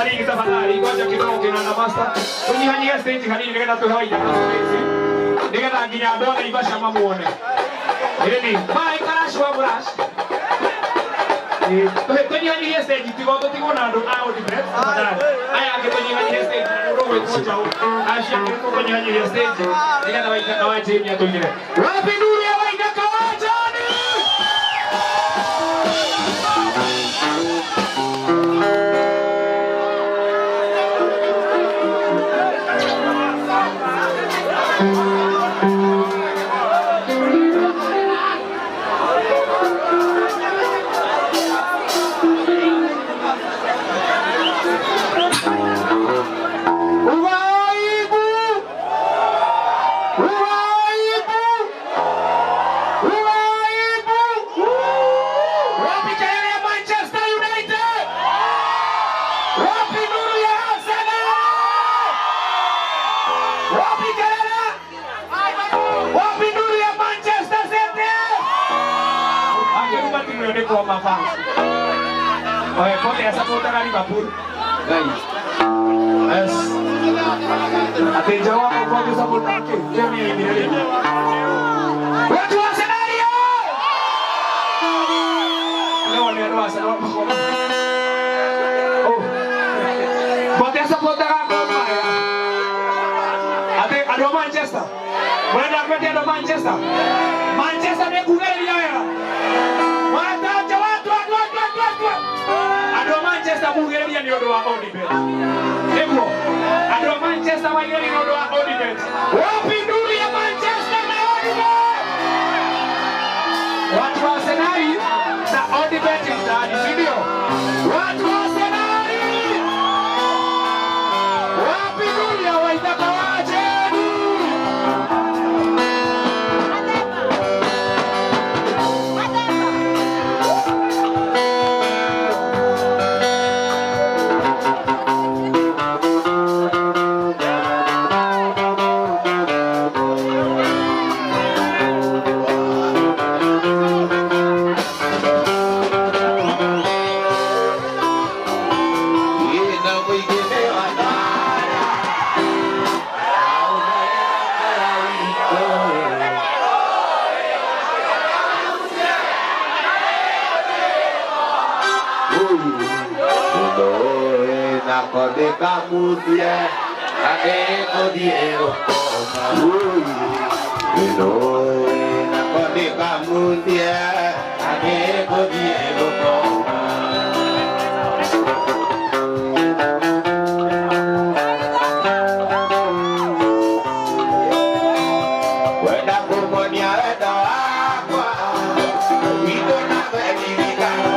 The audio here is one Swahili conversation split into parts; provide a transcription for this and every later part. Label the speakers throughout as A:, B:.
A: kanini tafadhali ngoja kidogo kina na master unyihanyia stage kanini nigenda tuhawaida na stage nigenda nginya ndona ibasha mamuone ireni mai karash wa brush tunyihanyia stage tigo na ndo out breath tafadhali aya tunyihanyia stage ndo wewe kocha ashia tunyihanyia stage nigenda waita na waje mia tungine wapi nuru ya waida kawajani Oye, ponte esa puta a Liverpool. Yes. Ate jawab kau tu sabut tak? Jangan ini. Wajib senario. Lewat luar sana. Oh. Ponte esa puta aku. Ate ada Manchester. Boleh nak berarti ada Manchester. Manchester ni Google dia ya. Mana jawab Ado Manchester Bulgaria ni odo wa Odibet. Ego. Ado Manchester Bulgaria ni odo wa Odibet. Wapi nuru ya Manchester na Odibet? Watu wa Arsenal na Odibet ndani, ndio. Watu wa Arsenal. Wapi nuru ya waitaka waje?
B: De camudia, ade codiero, no, na de camudia, ade codiero. Wenda kumonia wenda agua, ito na verifica.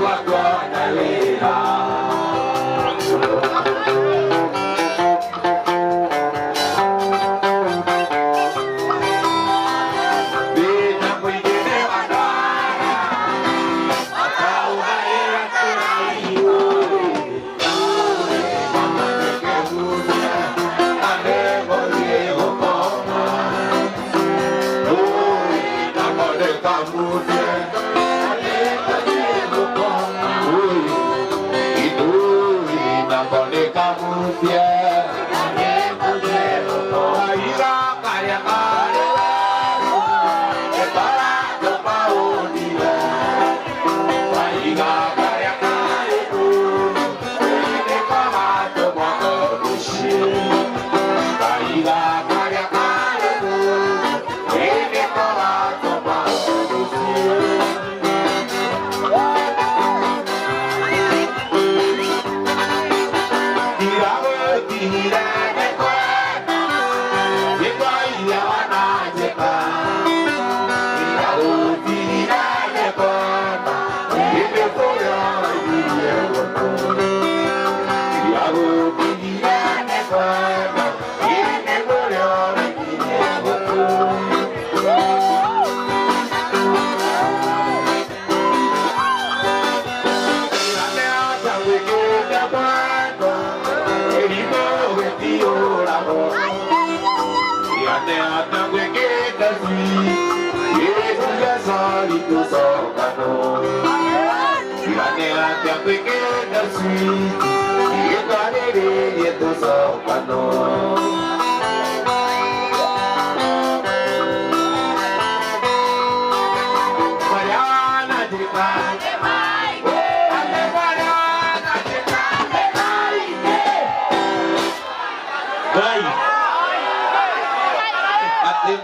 B: What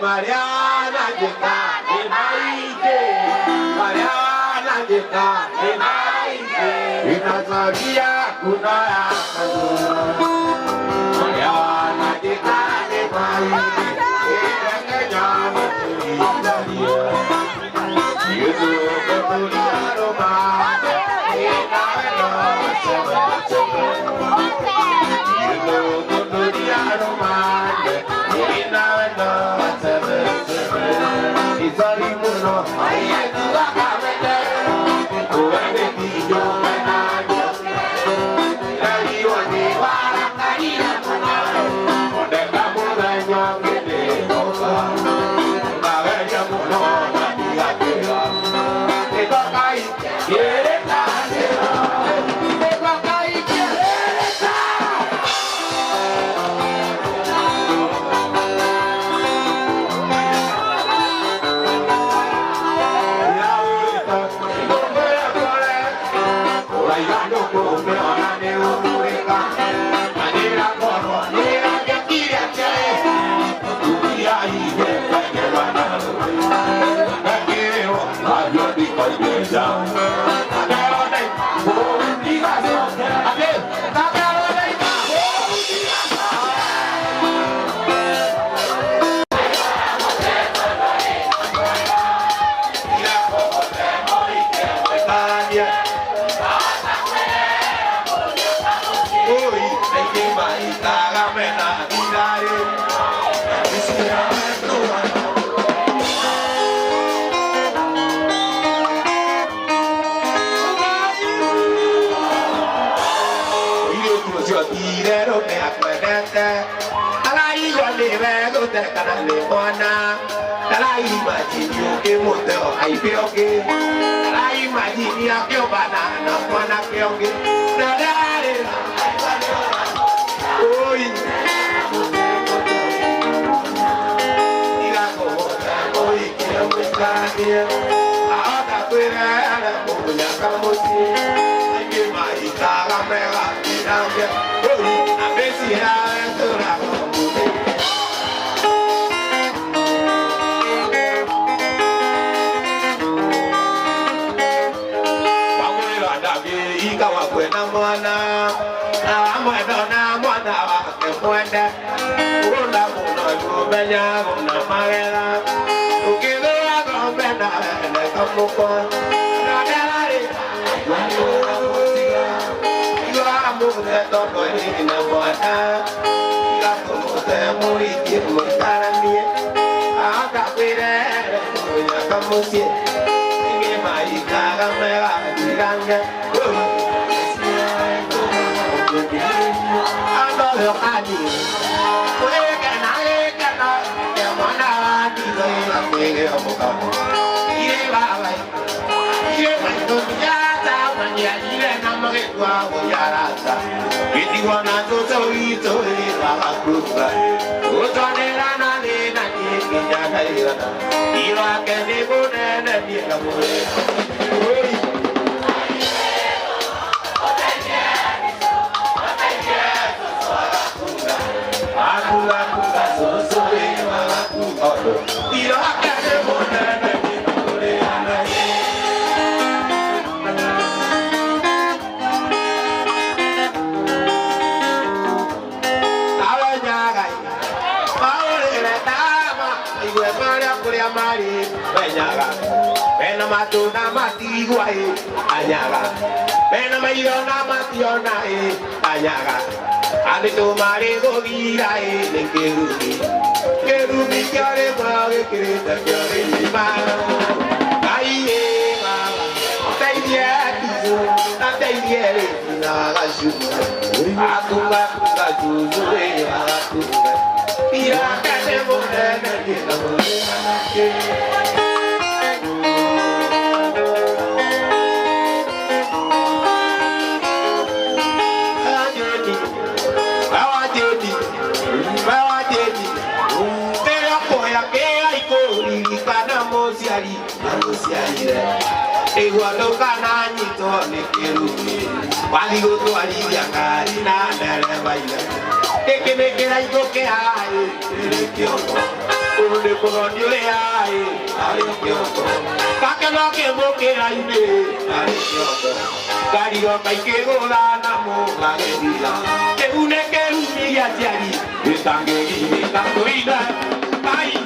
B: Mariana Jeka, Emaite, Mariana Jeka, Emaite, Inasaria Kunaya, Mariana Jeka, Emaite, Inagama Tulia, Yuzu Kutulia Roma, Inagama Yuzu Kutulia Roma, Inagama Isarimuno, ayatu akamete, uwende tijo menanya, dari wani warang kari namuno, deka mulanya gede kosa, kawenya muno mati akira, deka kai kere kasera, deka kai kere sa.
C: Aku
B: Igual cananito ni quiero Waligo tu alivia carina nere baila que me queda y que hay que uno de colonio le hay que no que boque hay Cario kai que gola namo la vida que une que humilla tiari estangue y tanto ida ay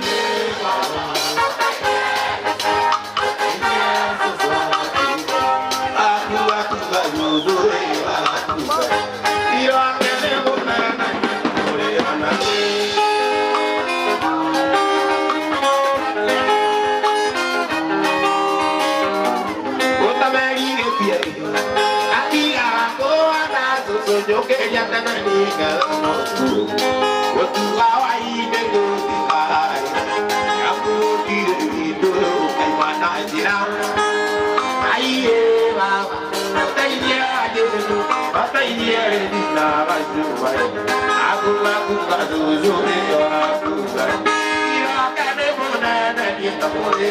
B: yo que ya te bendiga no tú tu ahí de tu ay ya pude ir tú ay mana dira ay va batalla de tu batalla de la va aku kadu zure aku ira kane mona na dia tapole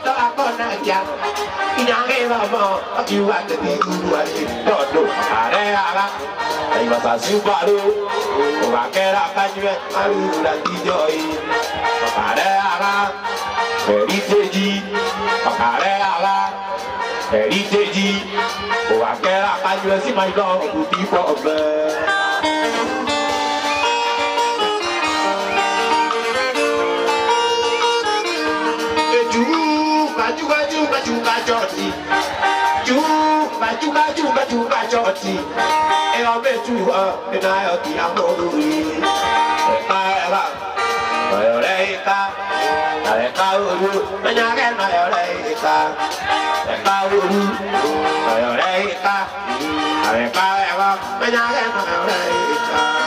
B: to akona ya inyange mama akiwa tete kuwali todo are ala ai basa siparu wakera kanywe alura tijoi are ala eriteji are ala eriteji wakera kanywe si my dog kuti pobe Juga joti, juga joti. Ela betua, ena eu te amo duri. Ela, eu leita, ela uru, menha que na eu leita. Ela uru, eu leita, ela, menha que na eu leita.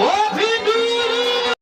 A: Whoop!